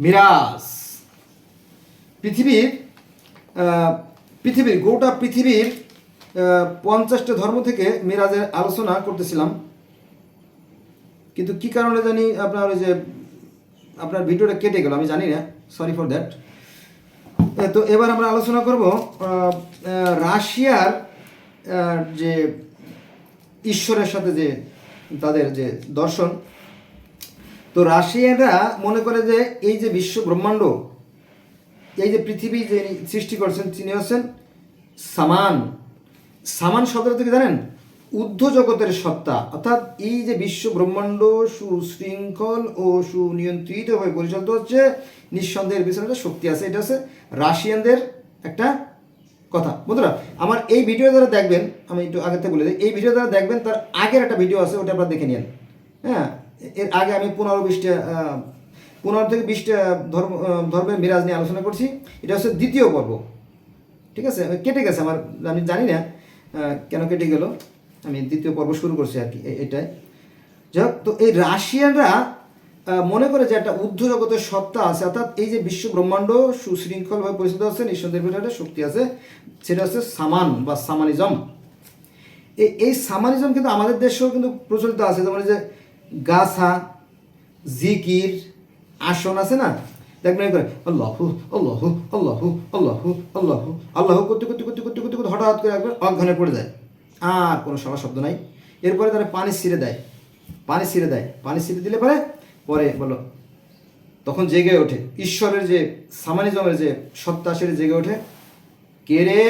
মিরাজ পৃথিবীর গোটা পৃথিবীর 50টা ধর্ম থেকে মিরাজের আলোচনা করতেছিলাম, কিন্তু কি কারণে জানি আপনার ওই যে আপনার ভিডিওটা কেটে গেল, আমি জানি না, সরি ফর দ্যাট। তো এবার আমরা আলোচনা করব রাশিয়ার যে ঈশ্বরের সাথে যে তাদের যে দর্শন। তো রাশিয়ারা মনে করে যে এই যে বিশ্ব ব্রহ্মাণ্ড, এই যে পৃথিবী যে সৃষ্টি করছেন তিনি হচ্ছেন সামান। সামান শব্দটা থেকে জানেন ঊর্ধ্ব জগতের সত্তা, অর্থাৎ এই যে বিশ্ব ব্রহ্মাণ্ড সুশৃঙ্খল ও সুনিয়ন্ত্রিতভাবে পরিচালিত হচ্ছে, নিঃসন্দেহের পিছনে একটা শক্তি আছে। এটা হচ্ছে রাশিয়ানদের একটা কথা। বন্ধুরা, আমার এই ভিডিও যারা দেখবেন, আমি একটু আগে থেকে বলে দিই, এই ভিডিও যারা দেখবেন তার আগের একটা ভিডিও আছে, ওটা আপনারা দেখে নিন। হ্যাঁ, এর আগে আমি 15 থেকে 20টা ধর্মের মিরাজ নিয়ে আলোচনা করছি। এটা হচ্ছে দ্বিতীয় পর্ব, ঠিক আছে? কেটে গেছে আমার, আমি জানি না কেন কেটে গেল, আমি দ্বিতীয় পর্ব শুরু করছি আর কি এটাই। যাই হোক, তো এই রাশিয়ানরা মনে করে যে একটা ঊর্ধ্ব জগতের সত্তা আছে, অর্থাৎ এই যে বিশ্ব ব্রহ্মাণ্ড সুশৃঙ্খলভাবে পরিচিত আছে, নিঃসন্দেহের ভিতরে একটা শক্তি আছে, সেটা হচ্ছে সামান বা সামানিজম। এই সামানিজম কিন্তু আমাদের দেশেও কিন্তু প্রচলিত আছে। যেমন যে গাছা, জিকির, আসন আছে না, দেখবেন করে আল্লাহু আল্লাহু আল্লাহু আল্লাহু আল্লাহু আল্লাহু করতে করতে করতে করতে করতে করতে হঠাৎ করে একবার অজ্ঞানে পড়ে যায়, আর কোনো সারা শব্দ নাই। এরপরে তারা পানি ছিঁড়ে দেয়, পানি ছিঁড়ে দিলে পরে বলো তখন জেগে ওঠে ঈশ্বরের যে সামানিজমের যে সত্তা, সেটা জেগে ওঠে। কে রে,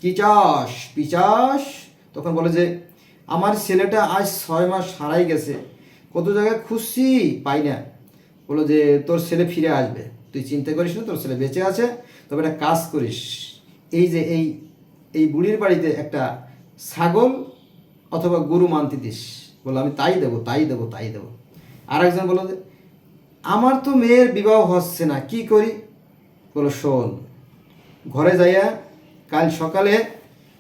কি চাস পিচাস? তখন বলে যে আমার ছেলেটা আজ 6 মাস হারাই গেছে, কত জায়গায় খুঁজছি পাই না। বলো যে তোর ছেলে ফিরে আসবে, তুই চিন্তা করিস না, তোর ছেলে বেঁচে আছে, তবে একটা কাজ করিস, এই যে এই বুড়ির বাড়িতে একটা ছাগল অথবা গরু মানতে দিস। বলো আমি তাই দেবো। আর একজন বলো যে আমার তো মেয়ের বিবাহ হচ্ছে না, কি করি? বলো শোন, ঘরে যাইয়া কাল সকালে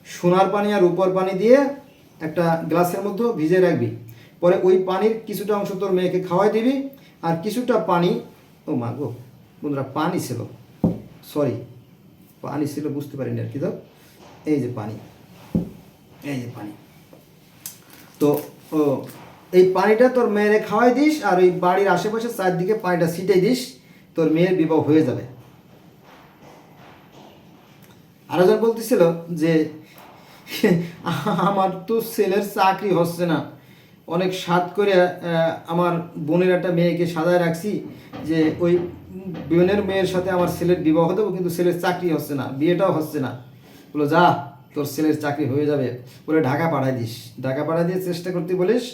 সোনার পানি আর রূপোর পানি দিয়ে একটা গ্লাসের মধ্যে ভিজে রাখবি, পরে ওই পানির কিছুটা অংশ তোর মেয়েকে খাওয়াই দিবি, আর কিছুটা পানি, ও মা গো বন্ধুরা, পানি ছিল বুঝতে পারিনি আর কি। তো এই যে পানি, তো ও এই পানিটা তোর মেয়েরে খাওয়াই দিস, আর ওই বাড়ির আশেপাশে চারদিকে পানিটা ছিটাই দিস, তোর মেয়ের বিবাহ হয়ে যাবে। আরো জন বলতেছিল যে আমার তো ছেলের চাকরি হচ্ছে না, অনেক স্বাদ করে আমার বোনের একটা মেয়েকে সাজায় রাখছি যে ওই বোনের মেয়ের সাথে আমার ছেলের বিবাহ দেবো, কিন্তু ছেলের চাকরি হচ্ছে না, বিয়েটাও হচ্ছে না। বলো যা, তোর ছেলের চাকরি হয়ে যাবে, বলে ঢাকা পাঠাই দিয়ে চেষ্টা করতে বলিস।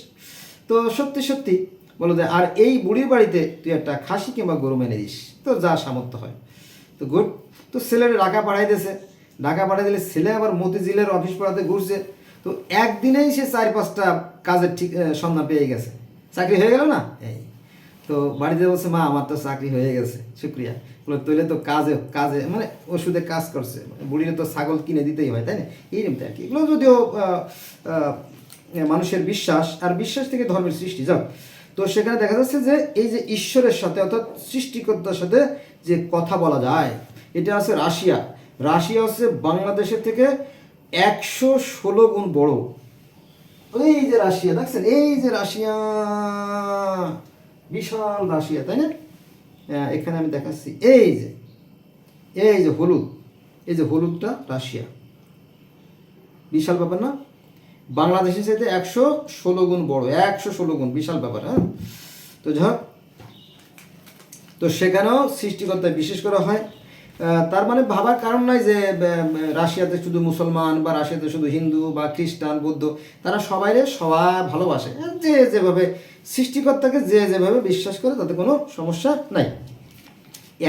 তো সত্যি বলো যে আর এই বুড়ির বাড়িতে তুই একটা খাসি কিংবা গরু মেনে দিস, তো যা সামর্থ্য হয়। তো গুড, তো ছেলের ঢাকা পাঠাই দিলে ছেলে আবার মতিঝিলের অফিস পড়াতে ঘুরছে। তো একদিনেই সে 4-5টা কাজের ঠিক সন্ধান পেয়ে গেছে, চাকরি হয়ে গেল না। এই তো বাড়িতে বলছে মা আমার তো চাকরি হয়ে গেছে, শুক্রিয়া। বলে তৈলে তো কাজে মানে ওষুধে কাজ করছে, বুড়িরে তো ছাগল কিনে দিতেই হয়, তাই না? এইরকম আর কি। এগুলো যদিও মানুষের বিশ্বাস, আর বিশ্বাস থেকে ধর্মের সৃষ্টি যাও। তো সেখানে দেখা যাচ্ছে যে এই যে ঈশ্বরের সাথে অর্থাৎ সৃষ্টিকর্তার সাথে যে কথা বলা যায়, এটা আছে রাশিয়া হচ্ছে বাংলাদেশের থেকে 116 গুণ বড়। এই যে রাশিয়া দেখছেন, এই যে রাশিয়া, বিশাল রাশিয়া, তাই না? এখানে আমি দেখাচ্ছি, এই যে হলুদ, এই যে হলুদটা রাশিয়া, বিশাল ব্যাপার না? বাংলাদেশের সাথে 116 গুণ বড়, 116 গুণ, বিশাল ব্যাপার। হ্যাঁ, তো যাক, তো সেখানেও সৃষ্টিকর্তায় বিশেষ করা হয়। তার মানে ভাবার কারণ নাই যে রাশিয়াতে শুধু মুসলমান বা রাশিয়াতে শুধু হিন্দু বা খ্রিস্টান বৌদ্ধ, তারা সবাই ভালোবাসে, যে যেভাবে সৃষ্টিকর্তাকে যে যেভাবে বিশ্বাস করে তাতে কোনো সমস্যা নাই,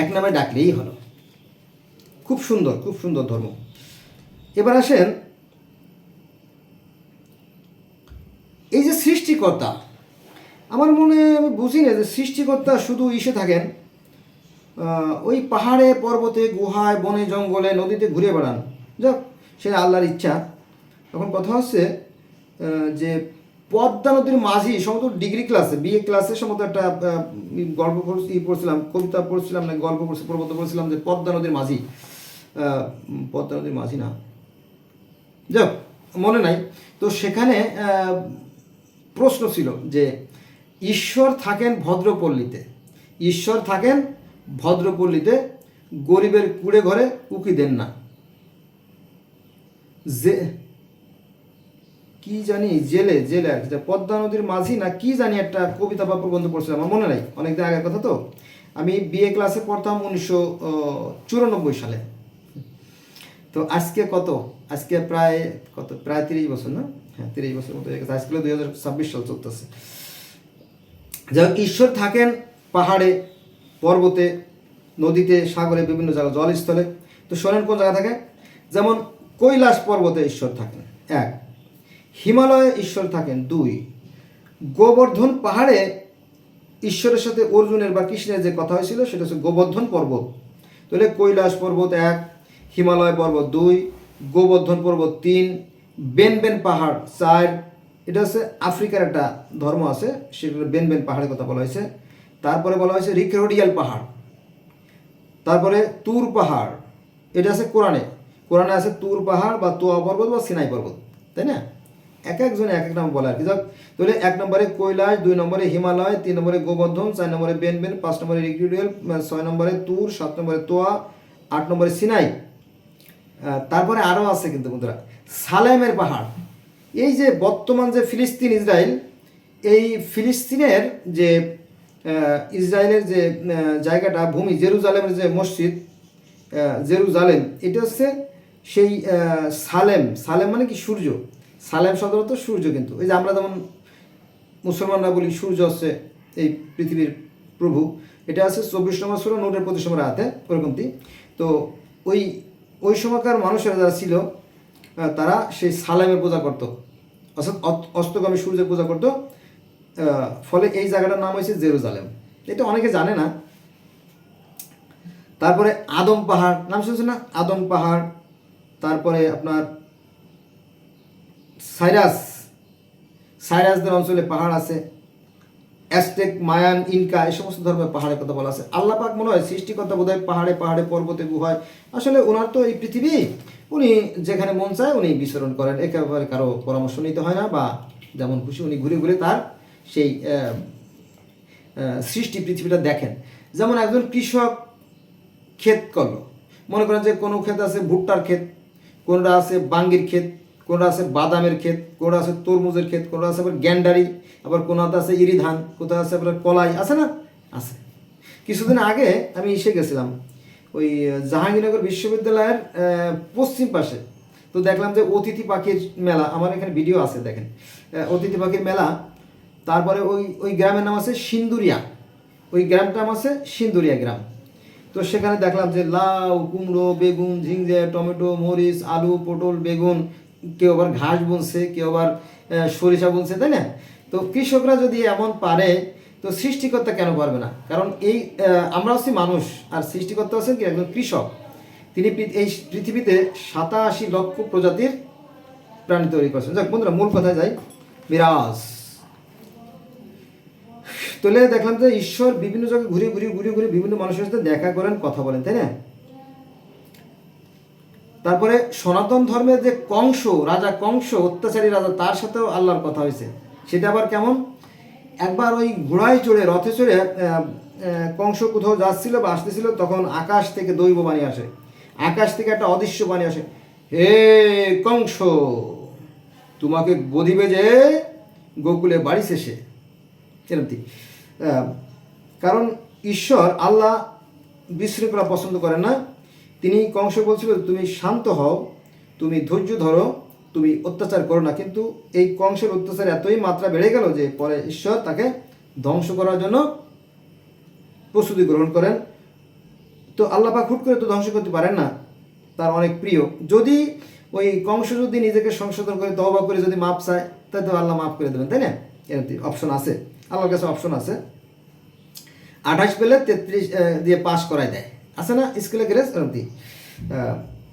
এক নামে ডাকলেই হলো। খুব সুন্দর ধর্ম। এবার আসেন, এই যে সৃষ্টিকর্তা, আমার মনে আমি বুঝি না যে সৃষ্টিকর্তা শুধু ইসে থাকেন ওই পাহাড়ে পর্বতে গুহায় বনে জঙ্গলে নদীতে ঘুরে বেড়ান, যাক সে আল্লাহর ইচ্ছা। তখন কথা হচ্ছে যে পদ্মা নদীর মাঝি সম্ভবত ডিগ্রি ক্লাসে বিএ ক্লাসে সম্ভবত একটা গল্প পড়ছিলাম, কবিতা পড়ছিলাম না গল্প পড়ছি প্রবন্ধ পড়ছিলাম যে পদ্মা নদীর মাঝি, পদ্মা নদীর মাঝি না, যাক মনে নাই। তো সেখানে প্রশ্ন ছিল যে ঈশ্বর থাকেন ভদ্রপল্লীতে, ঈশ্বর থাকেন ভদ্রপল্লীতে, গরিবের কুড়ে ঘরে উকি দেন না। যে কি জানি জেলে জেলে আর কি, পদ্মা নদীর মাঝি না কি জানি একটা কবিতা বা প্রবন্ধ পড়ছিলাম, আমার মনে নাই, অনেকদিন আগের কথা। তো আমি বিএ ক্লাসে পড়তাম 1994 সালে। তো আজকে কত, আজকে প্রায় 30 বছর না, হ্যাঁ 30 বছর মতো হয়ে গেছে, আজকে 2026 সাল চলতেছে। যাই হোক, ঈশ্বর থাকেন পাহাড়ে, পর্বতে, নদীতে, সাগরে, বিভিন্ন জায়গায়, জলস্থলে। তো শোনেন কোন জায়গা থাকে, যেমন কৈলাস পর্বতে ঈশ্বর থাকেন 1, হিমালয়ে ঈশ্বর থাকেন 2, গোবর্ধন পাহাড়ে ঈশ্বরের সাথে অর্জুনের বা কৃষ্ণের যে কথা হয়েছিল সেটা হচ্ছে গোবর্ধন পর্বত। তাহলে কৈলাস পর্বত 1, হিমালয় পর্বত 2, গোবর্ধন পর্বত 3, বেনবেন পাহাড় 4। এটা হচ্ছে আফ্রিকার একটা ধর্ম আছে, সেটা বেনবেন পাহাড়ের কথা বলা হয়েছে। তারপরে বলা হয়েছে রিক্রোডিয়াল পাহাড়, তারপরে তুর পাহাড়, এটা আছে কোরআনে, কোরআনে আছে তুর পাহাড় বা তোয়া পর্বত বা সিনাই পর্বত, তাই না? এক একজন এক এক নাম বলে আর কি। যাক, তাহলে 1 নম্বরে কৈলাস, 2 নম্বরে হিমালয়, 3 নম্বরে গোবর্ধন, 4 নম্বরে বেনবেন, 5 নম্বরে রিক্রোডিয়াল, 6 নম্বরে তুর, 7 নম্বরে তোয়া, 8 নম্বরে সিনাই। তারপরে আরও আছে কিন্তু বন্ধুরা, সালেমের পাহাড়। এই যে বর্তমান যে ফিলিস্তিন ইসরায়েল, এই ফিলিস্তিনের যে ইসরায়েলের যে জায়গাটা, ভূমি, জেরুজালেমের যে মসজিদ জেরুজালেম, এটা হচ্ছে সেই সালেম। সালেম মানে কি? সূর্য। সালেম সাধারণত সূর্য, কিন্তু এই যে আমরা যেমন মুসলমানরা বলি সূর্য হচ্ছে এই পৃথিবীর প্রভু, এটা আছে 24 নম্বর সূরা নূরের 25 নম্বর আয়াতে, ওরকমটি। তো ওই সময়কার মানুষেরা যারা ছিল তারা সেই সালেমের পূজা করত, অর্থাৎ অস্তগামী সূর্যের পূজা করত। ফলে এই জায়গাটার নাম হয়েছে জেরুজালেম, এটা অনেকে জানে না। তারপরে আদম পাহাড়, নাম শুনছেন না? আদম পাহাড়। তারপরে আপনার সাইরাসদের অঞ্চলে পাহাড় আছে, অ্যাজটেক, মায়ান, ইনকা, এই সমস্ত ধর্মের পাহাড়ের কথা বলা আছে। আল্লাহ পাক মনে হয় সৃষ্টিকর্তা বোধহয় পাহাড়ে পাহাড়ে, পর্বতে, গুহায়, আসলে ওনার তো এই পৃথিবী, উনি যেখানে মন চায় উনি বিচরণ করেন, একেবারে কারো পরামর্শ নিতে হয় না, বা যেমন খুশি উনি ঘুরে ঘুরে তার সেই সৃষ্টি পৃথিবীটা দেখেন। যেমন একজন কৃষক ক্ষেত করলো, মনে করেন যে কোনো ক্ষেত আছে ভুট্টার ক্ষেত, কোনটা আছে বাঙ্গির ক্ষেত, কোনটা আছে বাদামের ক্ষেত, কোনটা আছে তরমুজের ক্ষেত, কোনটা আছে আবার গ্যান্ডারি, আবার কোনটা আছে ইরি ধান, কোথাও আছে আবার কলাই, আছে না? আছে। কিছুদিন আগে আমি এসে গেছিলাম ওই জাহাঙ্গীরনগর বিশ্ববিদ্যালয়ের পশ্চিম পাশে, তো দেখলাম যে অতিথি পাখির মেলা, আমার এখানে ভিডিও আছে দেখেন, অতিথি পাখির মেলা। তারপরে ওই গ্রামের নাম আছে সিন্দুরিয়া, ওই গ্রামটার নাম আছে সিন্দুরিয়া গ্রাম। তো সেখানে দেখলাম যে লাউ, কুমড়ো, বেগুন, ঝিঙ্গে, টমেটো, মরিচ, আলু, পটল, বেগুন, কেউ আবার ঘাস বুনছে, কেউ আবার সরিষা বুনছে, তাই না? তো কৃষকরা যদি এমন পারে, তো সৃষ্টিকর্তা কেন পারবে না? কারণ এই আমরা হচ্ছি মানুষ, আর সৃষ্টিকর্তা হচ্ছেন কি একজন কৃষক। তিনি এই পৃথিবীতে 87 লক্ষ প্রজাতির প্রাণী তৈরি করছেন। যাক বন্ধুরা, মূল কথায় যাই, মিরাজ। তাহলে দেখলাম যে ঈশ্বর বিভিন্ন জায়গায় ঘুরে বিভিন্ন মানুষের সাথে দেখা করেন, কথা বলেন, তাই না? তারপরে সনাতন ধর্মের যে কংস, রাজা কংস, অত্যাচারী রাজা, তার সাথেও আল্লাহর কথা হয়েছে। সেটা আবার কেমন? একবার ওই ঘোড়ায় চড়ে, রথে চড়ে কংস কোথাও যাচ্ছিল বা আসতেছিল, তখন আকাশ থেকে দৈব বাণী আসে, আকাশ থেকে একটা অদৃশ্য বাণী আসে, হে কংস, তোমাকে বধিবে যে গোকুলে বাড়ি শেষে, এরকম। কারণ ঈশ্বর আল্লাহ বিশৃঙ্খলা পছন্দ করেন না। তিনি কংস বলছিল তুমি শান্ত হও, তুমি ধৈর্য ধরো, তুমি অত্যাচার করো না। কিন্তু এই কংসের অত্যাচার এতই মাত্রা বেড়ে গেল যে পরে ঈশ্বর তাকে ধ্বংস করার জন্য প্রস্তুতি গ্রহণ করেন। তো আল্লাহ পাক হুট করে তো ধ্বংস করতে পারেন না, তার অনেক প্রিয়। যদি ওই কংস যদি নিজেকে সংশোধন করে, তওবা করে যদি মাপ চায়, তাই তো আল্লাহ মাফ করে দেবেন, তাই না? এরকম অপশন আছে, আল্লাহর কাছে অপশন আছে। 28 পেলে 33 দিয়ে পাস করাই দেয়, আছে না স্কুলে গ্রেস? এরকম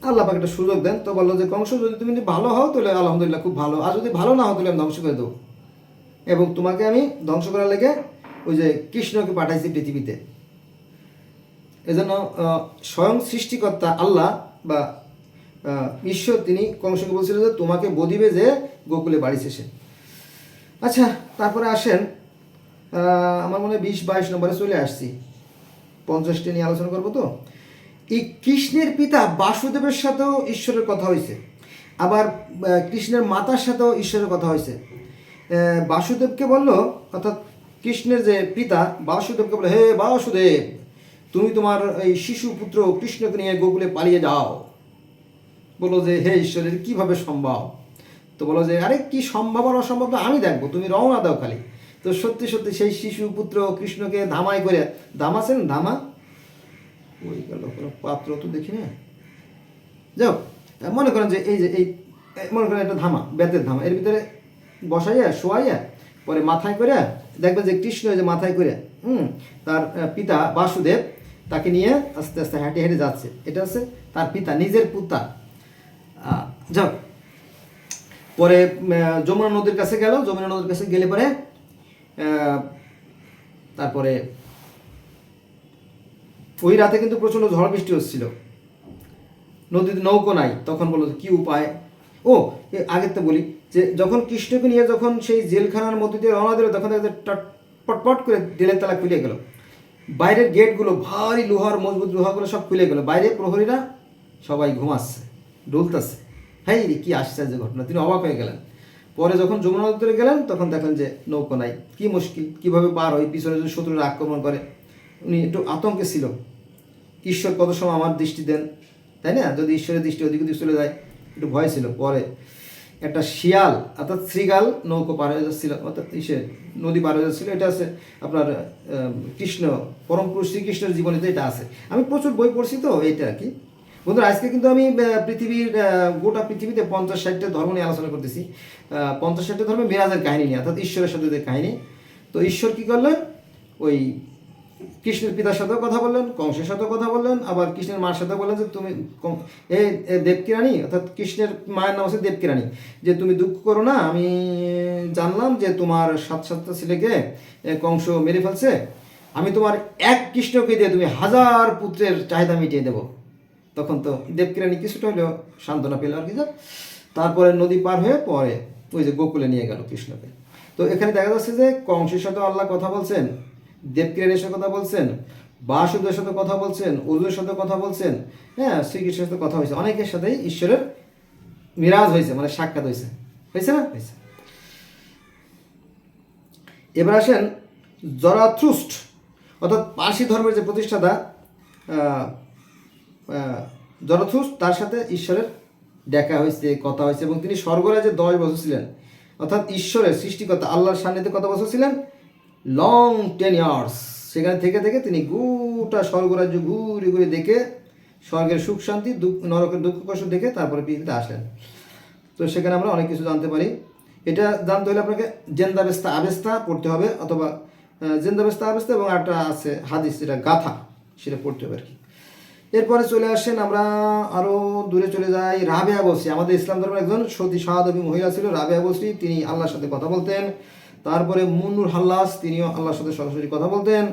আল্লাহ পাক একটা সুযোগ দেন। তো বললো যে কংস, যদি তুমি ভালো হও তাহলে আলহামদুলিল্লাহ খুব ভালো, আর যদি ভালো না হও তাহলে আমি ধ্বংস করে দেবো। এবং তোমাকে আমি ধ্বংস করার লেগে ওই যে কৃষ্ণকে পাঠাইছি পৃথিবীতে। এজন্য স্বয়ং সৃষ্টিকর্তা আল্লাহ বা ঈশ্বর তিনি কংসকে বলছিলেন যে তোমাকে বদিবে যে গোকুলে বাড়ি শেষে। আচ্ছা, তারপরে আসেন আমার মনে হয় 20-22 নম্বরে চলে আসছি, 50টি নিয়ে আলোচনা করবো। তো এই কৃষ্ণের পিতা বাসুদেবের সাথেও ঈশ্বরের কথা হয়েছে, আবার কৃষ্ণের মাতার সাথেও ঈশ্বরের কথা হয়েছে। বাসুদেবকে বললো, অর্থাৎ কৃষ্ণের যে পিতা বাসুদেবকে বলে, হে বাসুদেব, তুমি তোমার এই শিশু পুত্র কৃষ্ণকে নিয়ে গোকুলে পালিয়ে যাও। বলো যে হে ঈশ্বরের কীভাবে সম্ভব? তো বলো যে আরে কি সম্ভব আর অসম্ভব আমি দেখবো, তুমি রওনা দাও খালি। তো সত্যি সত্যি সেই শিশু পুত্র কৃষ্ণকে ধামাই করে, ধামাছেন ধামা ওই গেল, কোনো পাত্র তো দেখি না, যাও মনে করেন যে এই মনে করেন একটা ধামা, বেতের ধামা, এর ভিতরে বসাইয়া শোয়াইয়া পরে মাথায় করে দেখবেন যে কৃষ্ণ যে মাথায় করে তার পিতা বাসুদেব তাকে নিয়ে আস্তে আস্তে হেঁটে হেঁটে যাচ্ছে। এটা হচ্ছে তার পিতা, নিজের পুতা। যাও পরে যমুনা নদীর কাছে গেল, যমুনা নদীর কাছে গেলে পরে তারপরে ওই রাতে কিন্তু প্রচণ্ড ঝড় বৃষ্টি হচ্ছিল, নদীতে নৌকো নাই। তখন বললো কি উপায়? ও আগের তো বলি যে যখন কৃষ্ণকে নিয়ে যখন সেই জেলখানার মধ্যে দিয়ে রওনা দিল, তখন পটপট করে দিলের তালা খুলে গেল, বাইরের গেটগুলো ভারী লোহার মজবুত লোহাগুলো সব খুলে গেল, বাইরে প্রহরীরা সবাই ঘুমাচ্ছে, ডুলতেছে। হ্যাঁ রে কি আশ্চর্য ঘটনা, তিনি অবাক হয়ে গেলেন। পরে যখন যমুনা নদীতে গেলেন তখন দেখলেন যে নৌকো নাই, কি মুশকিল, কীভাবে পার হয়, পিছনে যদি শত্রুরা আক্রমণ করে। উনি একটু আতঙ্কে ছিল, ঈশ্বর কত সময় আমার দৃষ্টি দেন, তাই না? যদি ঈশ্বরের দৃষ্টি ওদিক ওদিক চলে যায়, একটু ভয় ছিল। পরে একটা শিয়াল অর্থাৎ শ্রীগাল নৌকো পার হয়ে যাচ্ছিল, অর্থাৎ নদী পার হয়ে যাচ্ছিল। এটা আছে আপনার কৃষ্ণ পরম পুরুষ শ্রীকৃষ্ণের জীবনীতে এটা আছে। আমি প্রচুর বই পড়ছি তো এইটা আর কি। বন্ধুরা আজকে কিন্তু আমি পৃথিবীর গোটা পৃথিবীতে 50-60টা ধর্ম নিয়ে আলোচনা করতেছি। 50-60টা ধর্মে মেরাজের কাহিনী নিয়ে, অর্থাৎ ঈশ্বরের সাথে যে কাহিনী। তো ঈশ্বর কী করলেন, ওই কৃষ্ণের পিতার সাথেও কথা বললেন, কংসের সাথেও কথা বললেন, আবার কৃষ্ণের মার সাথে বললেন যে তুমি দেবকী রানী, অর্থাৎ কৃষ্ণের মায়ের নাম হচ্ছে দেবকী রানী, যে তুমি দুঃখ করো না, আমি জানলাম যে তোমার 7-7টা ছেলেকে কংস মেরে ফেলছে, আমি তোমার এক কৃষ্ণকে দিয়ে তুমি 1000 পুত্রের চাহিদা মিটিয়ে দেবো। তখন তো দেবকী রানী কিছুটা হলেও সান্ত্বনা পেল আর কি। তারপরে নদী পার হয়ে পরে ওই যে গোকুলে নিয়ে গেল কৃষ্ণকে। তো এখানে দেখা যাচ্ছে যে কংসের সাথে আল্লাহ কথা বলছেন, দেবকী রানীর সাথে কথা বলছেন, বাসুদেবের সাথে কথা বলছেন, অর্জুনের সাথে কথা বলছেন, হ্যাঁ শ্রীকৃষ্ণের সাথে কথা হয়েছে, অনেকের সাথেই ঈশ্বরের মিরাজ হয়েছে, মানে সাক্ষাৎ হয়েছে, হয়েছে না হয়েছে। এবার আসেন জরাথ্রুস্ট, অর্থাৎ পার্সি ধর্মের যে প্রতিষ্ঠাতা জরাথ্রুস্ট, তার সাথে ঈশ্বরের দেখা হয়েছে, কথা হয়েছে, এবং তিনি স্বর্গরাজ্যে 10 বছর ছিলেন, অর্থাৎ ঈশ্বরের সৃষ্টিকর্তা আল্লাহর সান্নিধ্যে কত বছর ছিলেন? Long 10 years. সেখানে থেকে থেকে তিনি গোটা স্বর্গরাজ্য ঘুরে ঘুরে দেখে, স্বর্গের সুখ শান্তি, নরকের দুঃখ কষ্ট দেখে তারপরে পৃথিবীতে আসলেন। তো সেখানে আমরা অনেক কিছু জানতে পারি। এটা জানতে হলে আপনাকে জেন্দাবেস্তা আবেস্তা পড়তে হবে, অথবা জেন্দাবেস্তা আবেস্তা এবং একটা আছে হাদিস, যেটা গাথা, সেটা পড়তে হবে আর কি। এরপরে চলে আসেন, আমরা আরও দূরে চলে যাই। রাবেয়া বসরি, আমাদের ইসলাম ধর্মের একজন সতী সাহাদবী মহিলা ছিল রাবেয়া বসরি, তিনি আল্লাহর সাথে কথা বলতেন। তারপরে মুন্নুর হাল্লাস, তিনিও আল্লাহর সাথে সরাসরি কথা বলতেন।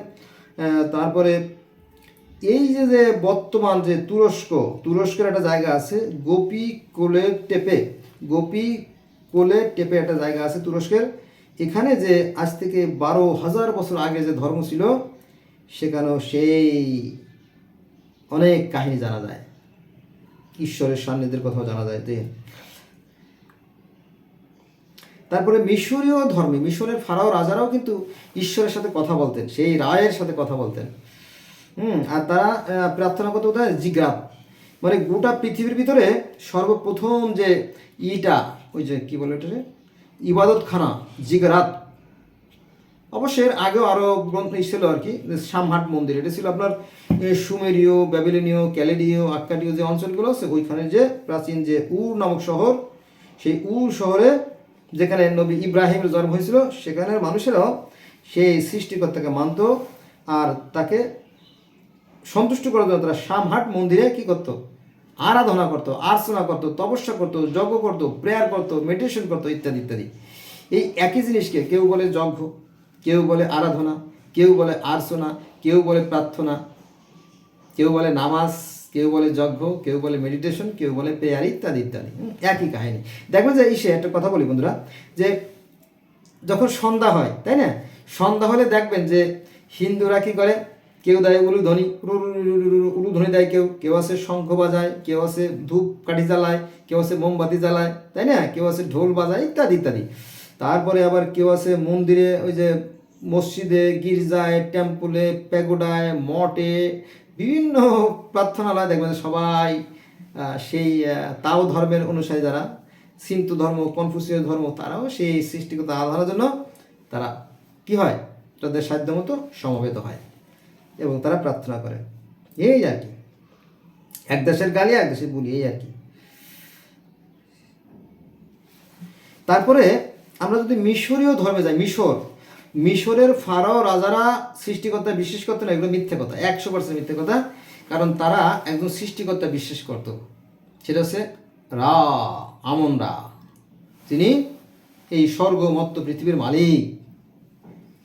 তারপরে এই যে বর্তমান যে তুরস্কের একটা জায়গা আছে গোপী কোলে টেপে একটা জায়গা আছে তুরস্কের। এখানে যে আজ থেকে 12,000 বছর আগে যে ধর্ম ছিল, সেখানেও সেই অনেক কাহিনী জানা যায়, ঈশ্বরের সান্নিধ্যের কথাও জানা যায়। তারপরে মিশরীয় ধর্মে, মিশরের ফারাও রাজারাও কিন্তু ঈশ্বরের সাথে কথা বলতেন, সেই রায়ের সাথে কথা বলতেন। আর তারা প্রার্থনা করতে কোথায়? জিগ্রাত, মানে গোটা পৃথিবীর ভিতরে সর্বপ্রথম যে ওই যে কি বলে এটা, ইবাদতখানা জিগরাত। অবশ্যই এর আগেও আরও গ্রন্থ ছিল আর কি, সামহাট মন্দির, এটা ছিল আপনার সুমেরীয়, ব্যাবিলনীয়, ক্যালেডীয়, আক্কাডীয় যে অঞ্চলগুলো আছে, ওইখানে যে প্রাচীন যে উর নামক শহর, সেই উর শহরে যেখানে নবী ইব্রাহিমের জন্ম হয়েছিল, সেখানের মানুষেরাও সেই সৃষ্টিকর্তাকে মানত, আর তাকে সন্তুষ্ট করার জন্য তারা সামহাট মন্দিরে কী করতো? আরাধনা করতো, আর্চনা করতো, তপস্যা করতো, যজ্ঞ করতো, প্রেয়ার করতো, মেডিটেশন করতো, ইত্যাদি ইত্যাদি। এই একই জিনিসকে কেউ বলে যজ্ঞ, কেউ বলে আরাধনা, কেউ বলে আর্চনা, কেউ বলে প্রার্থনা, কেউ বলে নামাজ, কেউ বলে যজ্ঞ, কেউ বলে মেডিটেশন, কেউ বলে প্রেয়ার, ইত্যাদি ইত্যাদি। একই কাহিনী। দেখবেন যে ইসে একটা কথা বলি বন্ধুরা, যে যখন সন্ধ্যা হয়, তাই না, সন্ধ্যা হলে দেখবেন যে হিন্দুরা কি করে, কেউ দেয় উলুধ্বনি, উলুধ্বনি দেয়, কেউ কেউ আছে শঙ্খ বাজায়, কেউ আছে ধূপ কাঠি জ্বালায়, কেউ আছে মোমবাতি জ্বালায়, তাই না, কেউ আছে ঢোল বাজায়, ইত্যাদি ইত্যাদি। তারপরে আবার কেউ আছে মন্দিরে, ওই যে মসজিদে, গির্জায়, টেম্পলে, প্যাগোডায়, মঠে, বিভিন্ন প্রার্থনালয় দেখবেন সবাই সেই তাও ধর্মের অনুসারী যারা, সিন্তু ধর্ম, কনফুসিয়াস ধর্ম, তারাও সেই সৃষ্টিকর্তা আরাধনার জন্য তারা কি হয়, তাদের সাধ্যমতো সমবেত হয় এবং তারা প্রার্থনা করে। এই আর কি, এক দেশের গালি এক দেশের বলি, এই আর কি। তারপরে আমরা যদি মিশরীয় ধর্মে যাই, মিশরের ফারাও রাজারা সৃষ্টিকর্তা বিশ্বাস করতো না, এগুলো মিথ্যে কথা, 100% মিথ্যে কথা। কারণ তারা একজন সৃষ্টিকর্তা বিশ্বাস করত, সেটা হচ্ছে রা, আমন রা, তিনি এই স্বর্গ মত্ত পৃথিবীর মালিক,